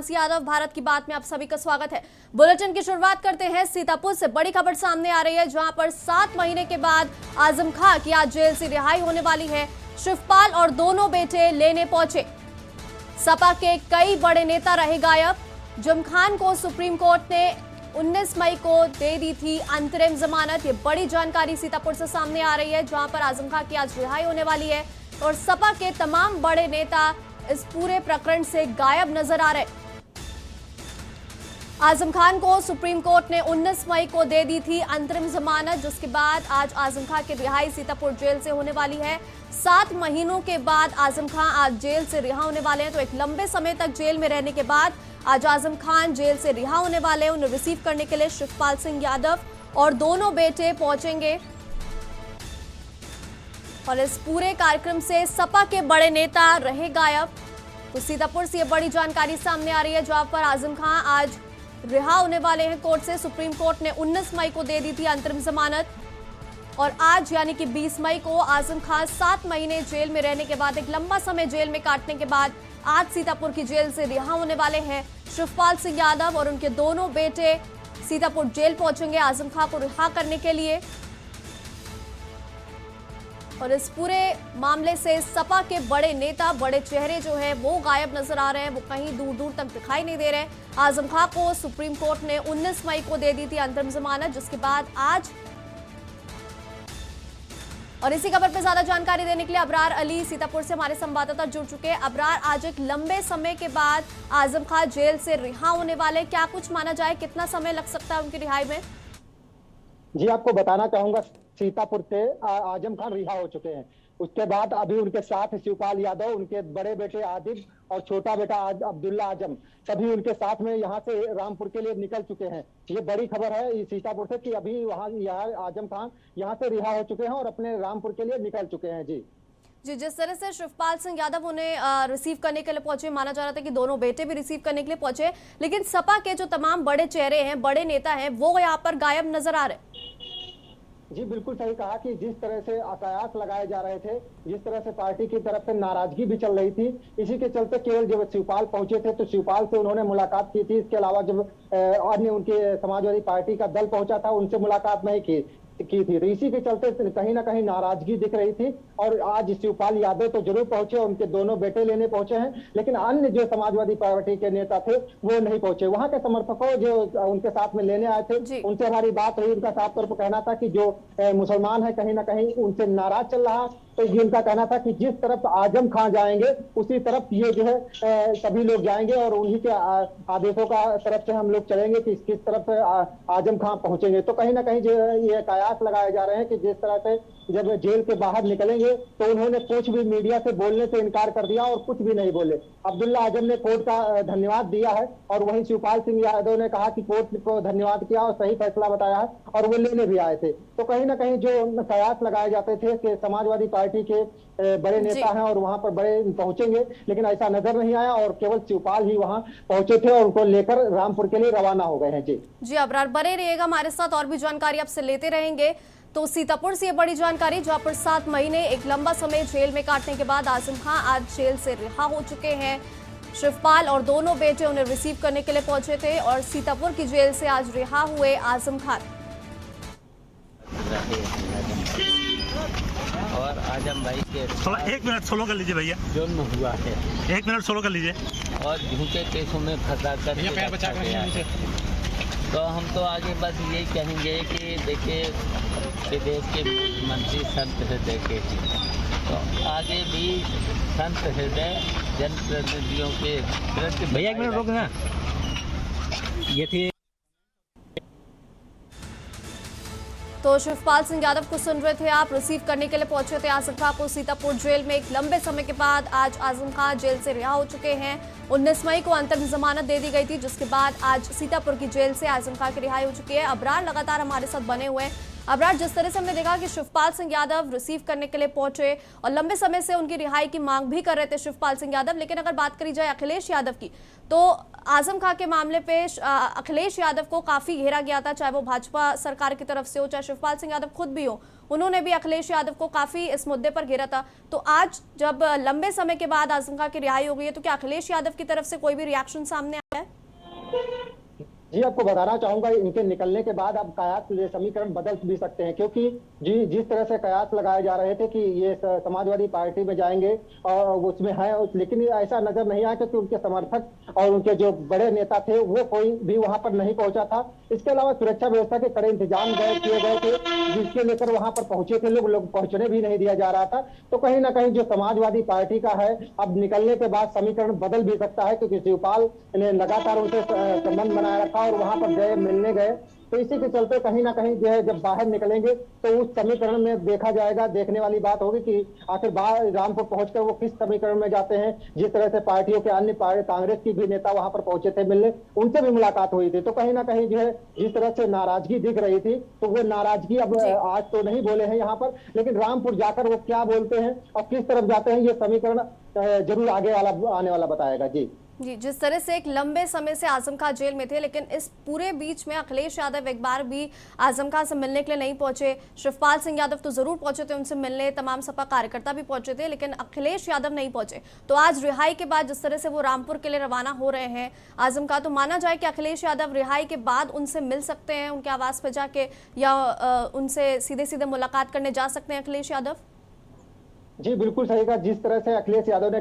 मानसी यादव, भारत की बात में आप सभी का स्वागत है। बुलेटिन की शुरुआत करते हैं सीतापुर से। बड़ी खबर सामने आ रही है, जहां पर 7 महीने के बाद आजम खां की आज जेल से रिहाई होने वाली है। शिवपाल और दोनों बेटे लेने पहुंचे। सपा के कई बड़े नेता रहे गायब। जुम खान को सुप्रीम कोर्ट ने 19 मई को दे दी थी अंतरिम जमानत। ये बड़ी जानकारी सीतापुर से सामने आ रही है, जहां पर आजम खां की आज रिहाई होने वाली है और सपा के तमाम बड़े नेता इस पूरे प्रकरण से गायब नजर आ रहे। आजम खान को सुप्रीम कोर्ट ने 19 मई को दे दी थी अंतरिम जमानत, जिसके बाद आज आजम खां की रिहाई सीतापुर जेल से होने वाली है। 7 महीनों के बाद आजम खां आज जेल से रिहा होने वाले हैं। तो एक लंबे समय तक जेल में रहने के बाद आज आजम खान जेल से रिहा होने वाले हैं। उन्हें रिसीव करने के लिए शिवपाल सिंह यादव और दोनों बेटे पहुंचेंगे और इस पूरे कार्यक्रम से सपा के बड़े नेता रहे गायब। तो सीतापुर से ये बड़ी जानकारी सामने आ रही है, जहां पर आजम खां आज रिहा होने वाले हैं कोर्ट से। सुप्रीम कोर्ट ने 19 मई को दे दी थी अंतरिम जमानत और आज यानी कि 20 मई को आजम खां 7 महीने जेल में रहने के बाद, एक लंबा समय जेल में काटने के बाद आज सीतापुर की जेल से रिहा होने वाले हैं। शिवपाल सिंह यादव और उनके दोनों बेटे सीतापुर जेल पहुंचेंगे आजम खां को रिहा करने के लिए। और इस पूरे मामले से सपा के बड़े नेता, बड़े चेहरे जो है वो गायब नजर आ रहे हैं। वो कहीं दूर दूर तक दिखाई नहीं दे रहे। आजम खां को सुप्रीम कोर्ट ने 19 मई को दे दी थी अंतरिम जमानत, जिसके बाद आज। और इसी खबर पे ज्यादा जानकारी देने के लिए अबरार अली सीतापुर से हमारे संवाददाता जुड़ चुके हैं। अबरार, आज एक लंबे समय के बाद आजम खां जेल से रिहा होने वाले, क्या कुछ माना जाए, कितना समय लग सकता है उनकी रिहाई में? जी, आपको बताना चाहूंगा, सीतापुर से आजम खान रिहा हो चुके हैं। उसके बाद अभी उनके साथ शिवपाल यादव, उनके बड़े बेटे आदिब और छोटा बेटा अब्दुल्ला आजम, सभी उनके साथ में यहाँ से रामपुर के लिए निकल चुके हैं। ये बड़ी खबर है सीतापुर से कि अभी यहाँ आजम खान यहाँ से रिहा हो चुके हैं और अपने रामपुर के लिए निकल चुके हैं। जी, जिस तरह से शिवपाल सिंह यादव उन्हें रिसीव करने के लिए पहुंचे, माना जा रहा था कि दोनों बेटे भी रिसीव करने के लिए पहुंचे, लेकिन सपा के जो तमाम बड़े चेहरे हैं, बड़े नेता हैं, वो यहाँ पर गायब नजर आ रहे। जी, बिल्कुल सही कहा कि जिस तरह से कयास लगाए जा रहे थे, जिस तरह से पार्टी की तरफ से नाराजगी भी चल रही थी, इसी के चलते केवल जब शिवपाल पहुंचे थे तो शिवपाल से उन्होंने मुलाकात की थी। इसके अलावा जब अन्य उनके समाजवादी पार्टी का दल पहुंचा था, उनसे मुलाकात नहीं की थी। तो इसी के चलते कहीं ना कहीं नाराजगी दिख रही थी। और आज शिवपाल यादव तो जरूर पहुंचे, उनके दोनों बेटे लेने पहुंचे हैं, लेकिन अन्य जो समाजवादी पार्टी के नेता थे वो नहीं पहुंचे। वहां के समर्थकों जो उनके साथ में लेने आए थे, उनसे हमारी बात हुई। उनका साफ तौर पर कहना था कि जो मुसलमान है कहीं ना कहीं उनसे नाराज चल रहा। तो ये उनका कहना था कि जिस तरफ आजम खान जाएंगे उसी तरफ ये जो है सभी लोग जाएंगे और उन्हीं के आदेशों का तरफ से हम लोग चलेंगे कि किस तरफ आजम खान पहुंचेंगे। तो कहीं ना कहीं जो ये कयास लगाए जा रहे हैं कि जिस तरह से जब जेल के बाहर निकलेंगे तो उन्होंने कुछ भी मीडिया से बोलने से इनकार कर दिया और कुछ भी नहीं बोले। अब्दुल्ला आजम ने कोर्ट का धन्यवाद दिया है और वहीं शिवपाल सिंह यादव ने कहा कि कोर्ट को धन्यवाद किया और सही फैसला बताया है और वो लेने भी आए थे। तो कहीं ना कहीं जो कयास लगाए जाते थे कि समाजवादी पार्टी के बड़े नेता हैं और वहां पर बड़े पहुंचेंगे, लेकिन ऐसा नजर नहीं आया और केवल शिवपाल ही वहां पहुंचे थे और उनको लेकर रामपुर के लिए रवाना हो गए हैं। जी अबरार, बने रहिएगा हमारे साथ, और भी जानकारी आपसे लेते रहेंगे। तो सीतापुर से ये बड़ी जानकारी, जहां पर 7 महीने एक लंबा समय जेल में काटने के बाद आजम खां आज जेल से रिहा हो चुके हैं। शिवपाल और दोनों बेटे उन्हें रिसीव करने के लिए पहुंचे थे और सीतापुर की जेल से आज रिहा हुए आजम खान। और आजम भाई के थोड़ा 1 मिनट सोलो कर लीजिए भैया, जुर्म हुआ है। 1 मिनट सोलो कर लीजिए। और झूठे केसों में फंसा कर तो हम तो आगे बस यही कहेंगे कि देखिए विदेश के मंत्री संत हृदय के हैं, तो आगे भी संत हृदय जनप्रतिनिधियों के विरुद्ध। भैया 1 मिनट रुकना। ये थी तो शिवपाल सिंह यादव को सुन रहे थे आप, रिसीव करने के लिए पहुंचे थे आजम खां को सीतापुर जेल में। एक लंबे समय के बाद आज आजम खां जेल से रिहा हो चुके हैं। 19 मई को अंतरिम जमानत दे दी गई थी, जिसके बाद आज सीतापुर की जेल से आजम खां की रिहाई हो चुकी है। अबरार लगातार हमारे साथ बने हुए हैं। अबरार, जिस तरह से हमने देखा कि शिवपाल सिंह यादव रिसीव करने के लिए पहुंचे और लंबे समय से उनकी रिहाई की मांग भी कर रहे थे शिवपाल सिंह यादव, लेकिन अगर बात करी जाए अखिलेश यादव की, तो आजम खां के मामले पे अखिलेश यादव को काफी घेरा गया था, चाहे वो भाजपा सरकार की तरफ से हो, चाहे शिवपाल सिंह यादव खुद भी हो। उन्होंने भी अखिलेश यादव को काफी इस मुद्दे पर घेरा था। तो आज जब लंबे समय के बाद आजम खां की रिहाई हो गई है, तो क्या अखिलेश यादव की तरफ से कोई भी रिएक्शन सामने आया है? जी, आपको बताना चाहूंगा, इनके निकलने के बाद अब कयास ये समीकरण बदल भी सकते हैं, क्योंकि जी जिस तरह से कयास लगाए जा रहे थे कि ये समाजवादी पार्टी में जाएंगे और उसमें है, लेकिन ऐसा नजर नहीं आया, क्योंकि उनके समर्थक और उनके जो बड़े नेता थे वो कोई भी वहां पर नहीं पहुंचा था। इसके अलावा सुरक्षा व्यवस्था के कड़े इंतजाम किए गए थे, जिसके लेकर वहां पर पहुंचे थे लोग पहुंचने भी नहीं दिया जा रहा था। तो कहीं ना कहीं जो समाजवादी पार्टी का है, अब निकलने के बाद समीकरण बदल भी सकता है, क्योंकि शिवपाल ने लगातार उनसे संबंध बनाए रखा और वहां पर गए, मिलने गए। तो इसी के चलते कहीं ना कहीं जो है जब बाहर निकलेंगे तो उस समीकरण में देखा जाएगा, देखने वाली बात होगी कि आखिर बाहर रामपुर पहुंचकर वो किस समीकरण में जाते हैं। जिस तरह से पार्टियों के अन्य कांग्रेस की भी नेता वहां पर पहुंचे थे मिलने, उनसे भी मुलाकात हुई थी। तो कहीं ना कहीं जो है जिस तरह से नाराजगी दिख रही थी, तो वो नाराजगी अब आज तो नहीं बोले हैं यहाँ पर, लेकिन रामपुर जाकर वो क्या बोलते हैं और किस तरफ जाते हैं, ये समीकरण जरूर आगे वाला आने वाला बताएगा। जी, जिस तरह से एक लंबे समय से आजम खां जेल में थे, लेकिन इस पूरे बीच में अखिलेश यादव एक बार भी आजम खां से मिलने के लिए नहीं पहुंचे। शिवपाल सिंह यादव तो जरूर पहुंचे थे उनसे मिलने, तमाम सपा कार्यकर्ता भी पहुंचे थे, लेकिन अखिलेश यादव नहीं पहुंचे। तो आज रिहाई के बाद जिस तरह से वो रामपुर के लिए रवाना हो रहे हैं आजम खां, तो माना जाए कि अखिलेश यादव रिहाई के बाद उनसे मिल सकते हैं उनके आवास पर जाके, या उनसे सीधे सीधे मुलाकात करने जा सकते हैं अखिलेश यादव? जी, बिल्कुल सही कहा। जिस तरह से अखिलेश यादव ने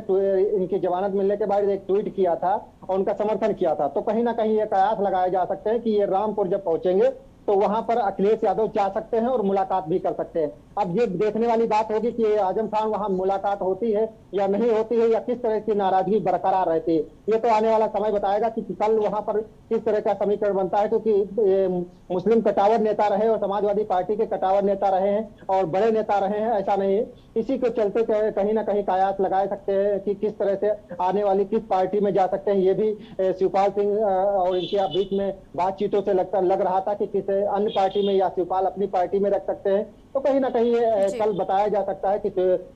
इनकी जमानत मिलने के बाद एक ट्वीट किया था और उनका समर्थन किया था, तो कहीं ना कहीं ये कयास लगाए जा सकते हैं कि ये रामपुर जब पहुंचेंगे तो वहां पर अखिलेश यादव जा सकते हैं और मुलाकात भी कर सकते हैं। अब ये देखने वाली बात होगी कि आजम खां वहां मुलाकात होती है या नहीं होती है, या किस तरह की नाराजगी बरकरार रहती है, ये तो आने वाला समय बताएगा कि कल वहां पर किस तरह का समीकरण बनता है। क्योंकि मुस्लिम कटावर नेता रहे और समाजवादी पार्टी के कटावर नेता रहे हैं और बड़े नेता रहे हैं, ऐसा नहीं है। इसी के चलते कहीं ना कहीं कयास लगाए सकते हैं कि किस तरह से आने वाली किस पार्टी में जा सकते हैं। ये भी शिवपाल सिंह और इनके बीच में बातचीतों से लग रहा था कि किसी अन्य पार्टी में या शिवपाल अपनी पार्टी में रख सकते हैं। तो कहीं ना कहीं कल बताया जा सकता है कि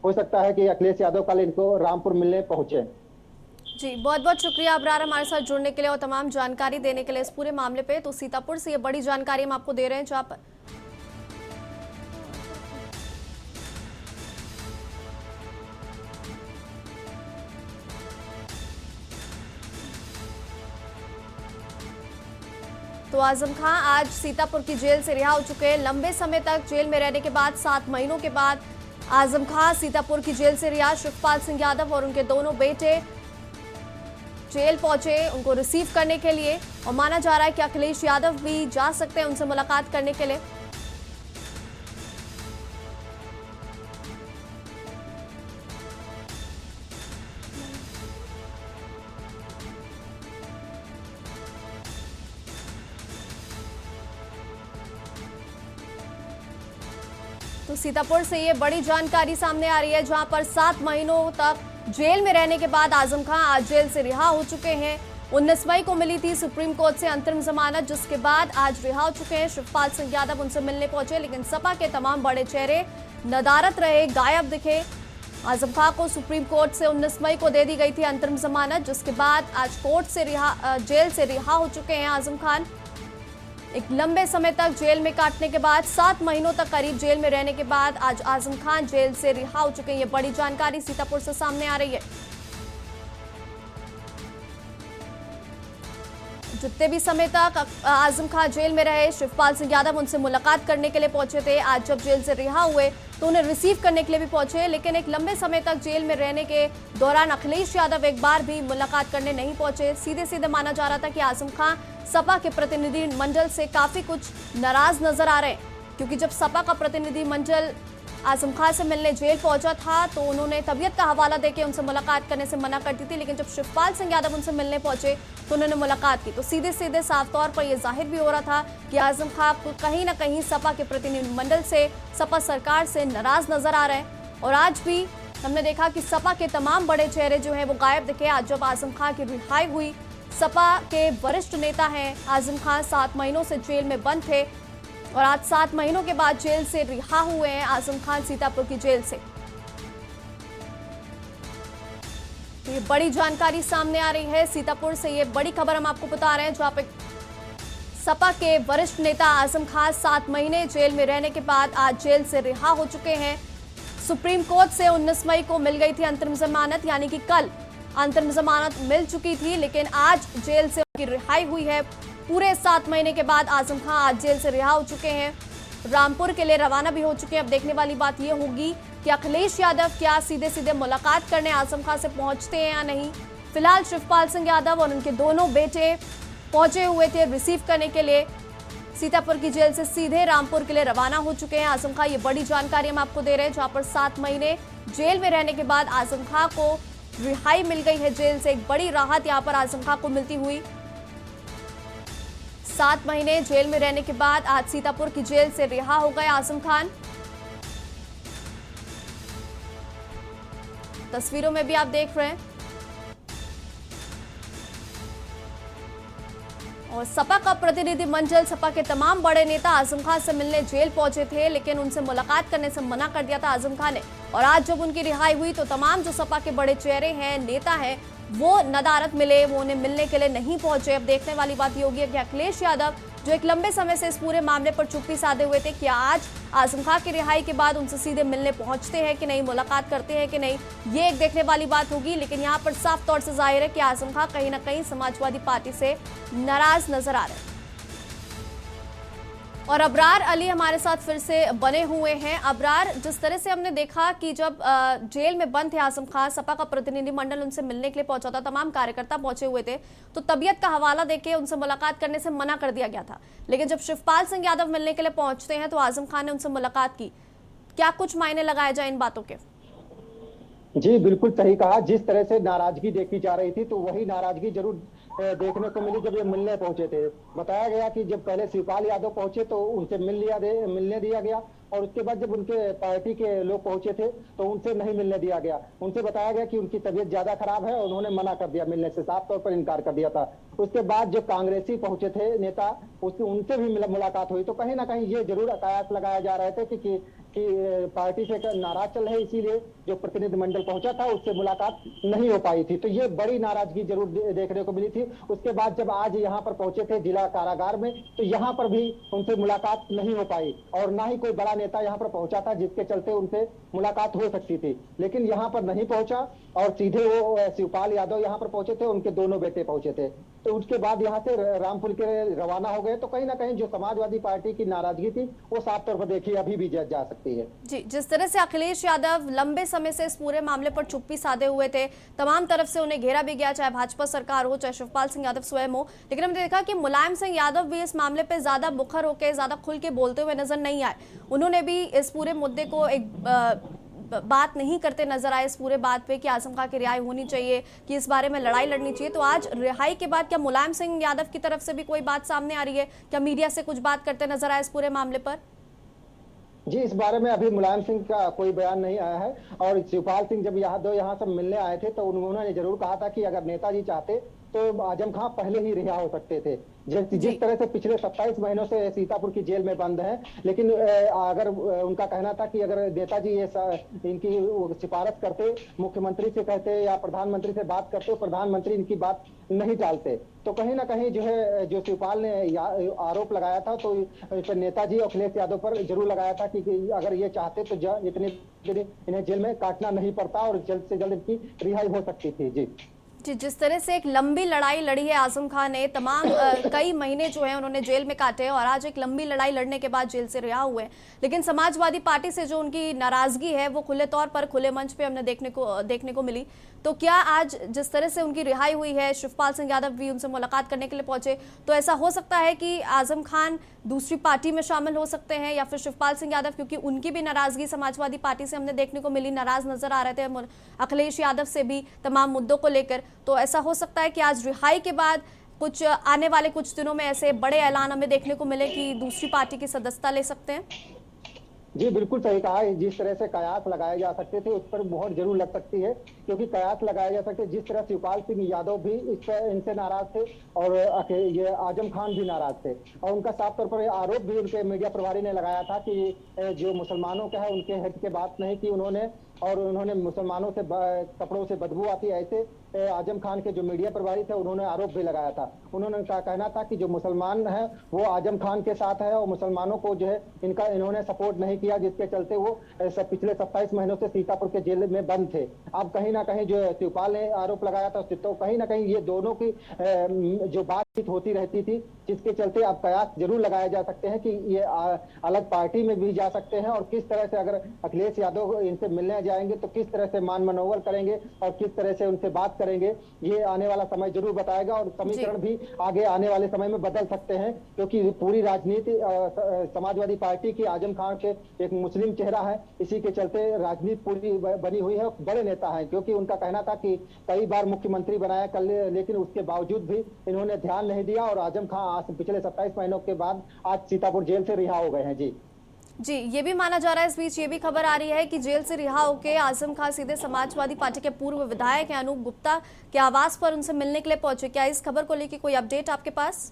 हो सकता है कि अखिलेश यादव कल इनको रामपुर मिलने पहुंचे। जी, बहुत बहुत शुक्रिया अबरार हमारे साथ जुड़ने के लिए और तमाम जानकारी देने के लिए इस पूरे मामले पे। तो सीतापुर से ये बड़ी जानकारी हम आपको दे रहे हैं, जहां पर तो आजम खां आज सीतापुर की जेल से रिहा हो चुके हैं। लंबे समय तक जेल में रहने के बाद 7 महीनों के बाद आजम खां सीतापुर की जेल से रिहा। शिवपाल सिंह यादव और उनके दोनों बेटे जेल पहुंचे उनको रिसीव करने के लिए, और माना जा रहा है कि अखिलेश यादव भी जा सकते हैं उनसे मुलाकात करने के लिए। तो सीतापुर से ये बड़ी जानकारी सामने आ रही है, जहां पर 7 महीनों तक जेल में रहने के बाद आजम खां आज जेल से रिहा हो चुके हैं। 19 मई को मिली थी सुप्रीम कोर्ट से अंतरिम जमानत, जिसके बाद आज रिहा हो चुके हैं। शिवपाल सिंह यादव उनसे मिलने पहुंचे, लेकिन सपा के तमाम बड़े चेहरे नदारत रहे, गायब दिखे। आजम खां को सुप्रीम कोर्ट से 19 मई को दे दी गई थी अंतरिम जमानत, जिसके बाद आज कोर्ट से जेल से रिहा हो चुके हैं आजम खान। एक लंबे समय तक जेल में काटने के बाद, 7 महीनों तक करीब जेल में रहने के बाद आज आजम खान जेल से रिहा हो चुके हैं। ये बड़ी जानकारी सीतापुर से सामने आ रही है। जितने भी समय तक आजम खान जेल में रहे, शिवपाल सिंह यादव उनसे मुलाकात करने के लिए पहुंचे थे। आज जब जेल से रिहा हुए तो उन्हें रिसीव करने के लिए भी पहुंचे, लेकिन एक लंबे समय तक जेल में रहने के दौरान अखिलेश यादव एक बार भी मुलाकात करने नहीं पहुंचे। सीधे सीधे माना जा रहा था कि आजम खान सपा के प्रतिनिधि मंडल से काफी कुछ नाराज नजर आ रहे हैं, क्योंकि जब सपा का प्रतिनिधि मंडल आजम खान से मिलने जेल पहुंचा था तो उन्होंने तबीयत का हवाला देकर उनसे मुलाकात करने से मना कर दी थी, लेकिन जब शिवपाल सिंह यादव उनसे मिलने पहुंचे तो उन्होंने मुलाकात की। तो सीधे सीधे साफ तौर पर यह जाहिर भी हो रहा था कि आजम खान को कहीं ना कहीं सपा के प्रतिनिधिमंडल से, सपा सरकार से नाराज नजर आ रहे हैं। और आज भी हमने देखा कि सपा के तमाम बड़े चेहरे जो हैं वो गायब दिखे। आज जब आजम खान की रिहाई हुई, सपा के वरिष्ठ नेता हैं आजम खान 7 महीनों से जेल में बंद थे और आज 7 महीनों के बाद जेल से रिहा हुए हैं आजम खान सीतापुर की जेल से। तो ये बड़ी जानकारी सामने आ रही है सीतापुर से। ये बड़ी खबर हम आपको बता रहे हैं, जहां पे सपा के वरिष्ठ नेता आजम खान 7 महीने जेल में रहने के बाद आज जेल से रिहा हो चुके हैं। सुप्रीम कोर्ट से 19 मई को मिल गई थी अंतरिम जमानत, यानी कि कल अंतरिम जमानत मिल चुकी थी, लेकिन आज जेल से उनकी रिहाई हुई है। पूरे 7 महीने के बाद आजम खान आज जेल से रिहा हो चुके हैं, रामपुर के लिए रवाना भी हो चुके हैं। अब देखने वाली बात यह होगी कि अखिलेश यादव क्या सीधे सीधे मुलाकात करने आजम खान से पहुंचते हैं या नहीं। फिलहाल शिवपाल सिंह यादव और उनके दोनों बेटे पहुंचे हुए थे रिसीव करने के लिए। सीतापुर की जेल से सीधे रामपुर के लिए रवाना हो चुके हैं आजम खान। ये बड़ी जानकारी हम आपको दे रहे हैं, जहां पर 7 महीने जेल में रहने के बाद आजम खान को रिहाई मिल गई है जेल से। एक बड़ी राहत यहां पर आजम खान को मिलती हुई। 7 महीने जेल में रहने के बाद आज सीतापुर की जेल से रिहा हो गए आजम खान। तस्वीरों में भी आप देख रहे हैं। और सपा का प्रतिनिधिमंडल, सपा के तमाम बड़े नेता आजम खान से मिलने जेल पहुंचे थे, लेकिन उनसे मुलाकात करने से मना कर दिया था आजम खान ने। और आज जब उनकी रिहाई हुई तो तमाम जो सपा के बड़े चेहरे हैं, नेता हैं, वो नदारद मिले, वो उन्हें मिलने के लिए नहीं पहुंचे। अब देखने वाली बात ये होगी कि अखिलेश यादव जो एक लंबे समय से इस पूरे मामले पर चुप्पी साधे हुए थे, क्या आज आजम खान की रिहाई के बाद उनसे सीधे मिलने पहुंचते हैं कि नहीं, मुलाकात करते हैं कि नहीं, ये एक देखने वाली बात होगी। लेकिन यहाँ पर साफ तौर से जाहिर है कि आजम खान कहीं ना कहीं समाजवादी पार्टी से नाराज नजर आ रहे हैं। और अबरार अली हमारे साथ फिर से बने हुए हैं। अबरार, जिस तरह से हमने देखा कि जब जेल में बंद थे आजम खान, सपा का प्रतिनिधिमंडल उनसे मिलने के लिए पहुंचा था, तमाम कार्यकर्ता पहुंचे हुए थे, तो तबीयत का हवाला देके उनसे मुलाकात करने से मना कर दिया गया था। लेकिन जब शिवपाल सिंह यादव मिलने के लिए पहुंचते हैं तो आजम खान ने उनसे मुलाकात की। क्या कुछ मायने लगाए जाए इन बातों के? जी बिल्कुल सही कहा। जिस तरह से नाराजगी देखी जा रही थी, तो वही नाराजगी जरूर देखने को मिली जब ये मिलने पहुंचे थे। बताया गया कि जब पहले शिवपाल यादव पहुंचे तो उनसे मिलने दिया गया, और उसके बाद जब उनके पार्टी के लोग पहुंचे थे तो उनसे नहीं मिलने दिया गया। उनसे बताया गया कि उनकी तबीयत ज्यादा खराब है और उन्होंने मना कर दिया, मिलने से साफ तौर पर इनकार कर दिया था। उसके बाद जो कांग्रेसी पहुंचे थे नेता, उनसे भी मुलाकात हुई। तो कहीं ना कहीं ये जरूर कयास लगाया जा रहे थे कि पार्टी से नाराज चल रहे, इसीलिए जो प्रतिनिधिमंडल पहुंचा था उससे मुलाकात नहीं हो पाई थी। तो ये बड़ी नाराजगी जरूर देखने को मिली थी। उसके बाद जब आज यहाँ पर पहुंचे थे जिला कारागार में, तो यहाँ पर भी उनसे मुलाकात नहीं हो पाई, और ना ही कोई बड़ा नेता यहाँ पर पहुंचा था जिसके चलते उनसे मुलाकात हो सकती थी। लेकिन यहाँ पर नहीं पहुंचा और सीधे वो शिवपाल यादव यहाँ पर पहुंचे थे, उनके दोनों बेटे पहुंचे थे। तो उसके बाद यहाँ से रामपुर के रवाना हो गए। तो कहीं ना कहीं जो समाजवादी पार्टी की नाराजगी थी वो साफ तौर पर देखी अभी भी जा सकती है। जी, जिस तरह से अखिलेश यादव लंबे समय से इस पूरे मामले पर चुप्पी साधे हुए थे, तमाम तरफ से उन्हें घेरा भी गया, चाहे भाजपा सरकार हो, चाहे शिवपाल सिंह यादव स्वयं हो, लेकिन हमने देखा कि मुलायम सिंह यादव भी इस मामले पे ज्यादा मुखर होकर, ज्यादा खुल के बोलते हुए नजर नहीं आए। उन्होंने भी इस पूरे मुद्दे को एक बात नहीं करते नजर आए, इस पूरे बात पे कि आजम खान की रिहाई होनी चाहिए, कि इस बारे में लड़ाई लड़नी चाहिए। तो आज रिहाई के बाद क्या मुलायम सिंह यादव की तरफ से भी कोई बात सामने आ रही है? क्या मीडिया से कुछ बात करते नजर आए इस पूरे मामले पर? जी, इस बारे में अभी मुलायम सिंह का कोई बयान नहीं आया है। और शिवपाल सिंह जब यहाँ सब मिलने आए थे तो उन्होंने जरूर कहा था कि अगर नेताजी चाहते तो आजम खान पहले ही रिहा हो सकते थे। जिस तरह से पिछले 27 महीनों से सीतापुर की जेल में बंद हैं, लेकिन अगर उनका कहना था कि अगर नेताजी ये इनकी सिफारिश करते, मुख्यमंत्री से कहते या प्रधानमंत्री से बात करते, प्रधानमंत्री इनकी बात नहीं टालते। तो कहीं ना कहीं जो है, जो शिवपाल ने आरोप लगाया था तो नेताजी अखिलेश यादव पर जरूर लगाया था कि अगर ये चाहते तो इतने दिन इन्हें जेल में काटना नहीं पड़ता और जल्द से जल्द इनकी रिहाई हो सकती थी। जी, जिस तरह से एक लंबी लड़ाई लड़ी है आजम खान ने, तमाम कई महीने जो है उन्होंने जेल में काटे और आज एक लंबी लड़ाई लड़ने के बाद जेल से रिहा हुए, लेकिन समाजवादी पार्टी से जो उनकी नाराजगी है वो खुले तौर पर खुले मंच पे हमने देखने को मिली। तो क्या आज जिस तरह से उनकी रिहाई हुई है, शिवपाल सिंह यादव भी उनसे मुलाकात करने के लिए पहुंचे, तो ऐसा हो सकता है कि आजम खान दूसरी पार्टी में शामिल हो सकते हैं, या फिर शिवपाल सिंह यादव, क्योंकि उनकी भी नाराजगी समाजवादी पार्टी से हमने देखने को मिली, नाराज नजर आ रहे थे अखिलेश यादव से भी तमाम मुद्दों को लेकर। तो ऐसा हो सकता है कि आज रिहाई के बाद कुछ आने वाले कुछ दिनों में ऐसे बड़े ऐलान हमें देखने को मिले कि दूसरी पार्टी की सदस्यता ले सकते हैं। जी बिल्कुल सही कहा। जिस तरह से कयास लगाए जा सकते थे उस पर मोहर जरूर लग सकती है, क्योंकि कयास लगाए जा सकते। जिस तरह शिवपाल सिंह यादव भी इनसे नाराज थे और ये आजम खान भी नाराज थे, और उनका साफ तौर पर आरोप भी उनके मीडिया प्रभारी ने लगाया था कि जो मुसलमानों का है उनके हित की बात नहीं की उन्होंने, और उन्होंने मुसलमानों से कपड़ों से बदबू आती है, ऐसे आजम खान के जो मीडिया प्रभारी थे उन्होंने आरोप भी लगाया था। उन्होंने कहना था कि जो मुसलमान है वो आजम खान के साथ है और मुसलमानों को जो है इन्होंने सपोर्ट नहीं किया, जिसके चलते वो पिछले 27 महीनों से सीतापुर के जेल में बंद थे। अब कहीं ना कहीं जो शिवपाल ने आरोप लगाया था, तो कहीं ना कहीं ये दोनों की जो बातचीत होती रहती थी, जिसके चलते अब कयास जरूर लगाए जा सकते हैं कि ये अलग पार्टी में भी जा सकते हैं, और किस तरह से अगर अखिलेश यादव इनसे मिलने जाएंगे तो किस तरह से मान मनोवल करेंगे और किस तरह से उनसे बात करेंगे, ये आने वाला समय जरूर बताएगा। और समीकरण भी आगे आने वाले समय में बदल सकते हैं, क्योंकि पूरी राजनीति समाजवादी पार्टी की आजम खान के एक मुस्लिम चेहरा है, इसी के चलते राजनीति पूरी बनी हुई है। बड़े नेता हैं, क्योंकि उनका कहना था कि कई बार मुख्यमंत्री बनाया कल, लेकिन उसके बावजूद भी इन्होंने ध्यान नहीं दिया, और आजम खान आज पिछले 27 महीनों के बाद आज सीतापुर जेल से रिहा हो गए हैं। जी, ये भी माना जा रहा है, इस बीच ये भी खबर आ रही है कि जेल से रिहा होकर आजम खान सीधे समाजवादी पार्टी के पूर्व विधायक हैं अनूप गुप्ता के आवास पर उनसे मिलने के लिए पहुंचे। क्या इस खबर को लेकर कोई अपडेट आपके पास?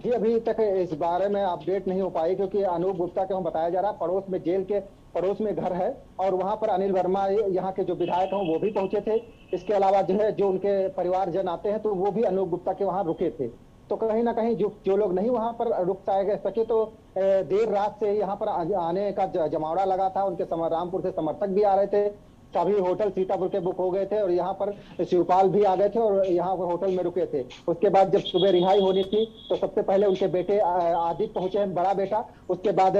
जी, अभी तक इस बारे में अपडेट नहीं हो पाई, क्योंकि अनूप गुप्ता को बताया जा रहा है पड़ोस में, जेल के पड़ोस में घर है, और वहां पर अनिल वर्मा यहाँ के जो विधायक हैं वो भी पहुंचे थे। इसके अलावा जो है जो उनके परिवारजन आते हैं तो वो भी अनूप गुप्ता के वहां रुके थे। तो कहीं ना कहीं जो लोग नहीं वहां पर रुक सके, तो देर रात से यहाँ पर आने का जमावड़ा लगा था। उनके रामपुर से समर्थक भी आ रहे थे, सभी होटल सीतापुर के बुक हो गए थे, और यहाँ पर शिवपाल भी आ गए थे और यहाँ पर होटल में रुके थे। उसके बाद जब सुबह रिहाई होनी थी तो सबसे पहले उनके बेटे आदित्य पहुंचे, बड़ा बेटा, उसके बाद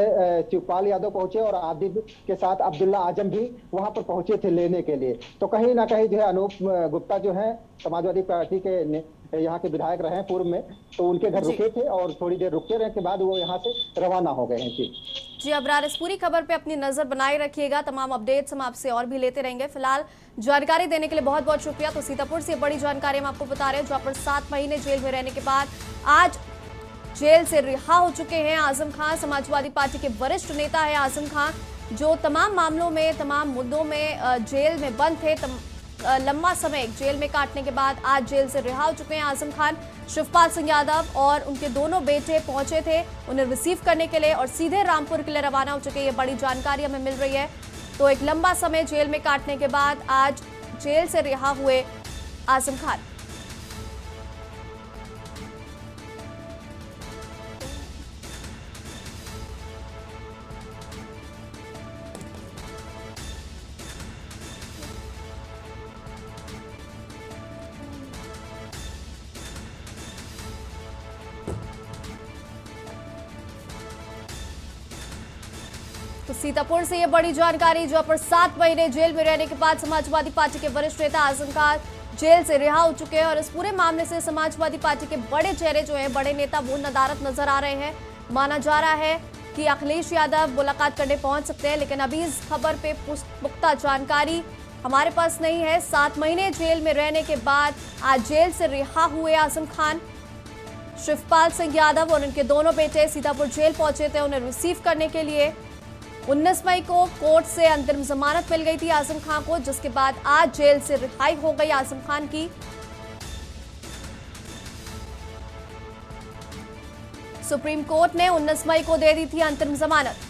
शिवपाल यादव पहुंचे, और आदित्य के साथ अब्दुल्ला आजम भी वहां पर पहुंचे थे लेने के लिए। तो कहीं ना कहीं जो है अनूप गुप्ता जो है समाजवादी पार्टी के यहाँ के विधायक रहे पूर्व में, तो उनके घर रुके थे, और थोड़ी देर रुके रहने के बाद वो यहाँ से रवाना हो गए हैं। जी, अबरार, इस पूरी खबर पे अपनी नजर बनाए रखिएगा, तमाम अपडेट्स हम आपसे और भी लेते रहेंगे। फिलहाल जानकारी देने के लिए बहुत बहुत शुक्रिया। तो सीतापुर से बड़ी जानकारी हम आपको बता रहे हैं, जहाँ पर 7 महीने जेल में रहने के बाद आज जेल से रिहा हो चुके हैं आजम खान। समाजवादी पार्टी के वरिष्ठ नेता है आजम खान, जो तमाम मामलों में, तमाम मुद्दों में जेल में बंद थे। लंबा समय जेल में काटने के बाद आज जेल से रिहा हो चुके हैं आजम खान। शिवपाल सिंह यादव और उनके दोनों बेटे पहुंचे थे उन्हें रिसीव करने के लिए, और सीधे रामपुर के लिए रवाना हो चुके हैं। ये बड़ी जानकारी हमें मिल रही है। तो एक लंबा समय जेल में काटने के बाद आज जेल से रिहा हुए आजम खान। तो सीतापुर से ये बड़ी जानकारी, जहां पर 7 महीने जेल में रहने के बाद समाजवादी पार्टी के वरिष्ठ नेता आजम खान जेल से रिहा हो चुके हैं। और इस पूरे मामले से समाजवादी पार्टी के बड़े चेहरे जो हैं, बड़े नेता, वो नदारद नजर आ रहे हैं। माना जा रहा है कि अखिलेश यादव मुलाकात करने पहुंच सकते हैं, लेकिन अभी इस खबर पे पुख्ता जानकारी हमारे पास नहीं है। 7 महीने जेल में रहने के बाद आज जेल से रिहा हुए आजम खान। शिवपाल सिंह यादव और उनके दोनों बेटे सीतापुर जेल पहुंचे थे उन्हें रिसीव करने के लिए। 19 मई को कोर्ट से अंतरिम जमानत मिल गई थी आजम खान को, जिसके बाद आज जेल से रिहाई हो गई आजम खान की। सुप्रीम कोर्ट ने 19 मई को दे दी थी अंतरिम जमानत।